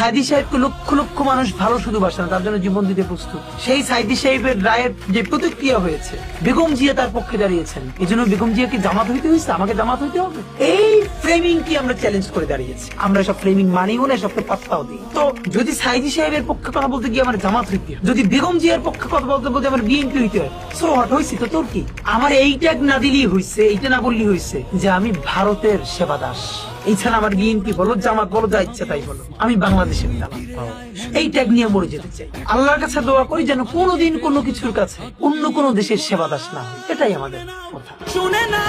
সাইদি সাহেবকে লক্ষ লক্ষ মানুষ ভালো শুধু বাসে না, তার জন্য জীবন দিতে প্রস্তুত। সেই সাইদি সাহেবের রায়ের যে প্রতিক্রিয়া হয়েছে, বেগম জিয়া তার পক্ষে দাঁড়িয়েছেন, এই জন্য বেগম জিয়াকে জামাত হইতে হয়েছে, আমাকে জামাত হইতে হবে। এই ফ্রেমিং কি আমরা চ্যালেঞ্জ করে দাঁড়িয়েছি। আমরা সব ফ্রেমিং মানিও না, সবকে পাত্তাও দিই। তো যদি সাইদি সাহেবের পক্ষে কথা বলতে গিয়ে আমার জামাত হইতে হয়, যদি বেগম জিয়ার পক্ষে কথা বলতে বলতে আমার বিএনপি হইতে হয়, সো হট হয়েছি তো তোর কি? আমার এইটা না দিলেই হয়েছে, এইটা না বললেই হয়েছে যে আমি ভারতের সেবা দাস। এইখানে আমার বিএনপি বলো, জামাত বলো, যা ইচ্ছা তাই বলো, আমি বাংলাদেশের দালাল। এই ট্যাগ নিয়ে মরে যেতে চাই। আল্লাহর কাছে দোয়া করি যেন কোনোদিন কোনো কিছুর কাছে অন্য কোনো দেশের সেবা দাস না হয়। এটাই আমাদের কথা। শুনে না।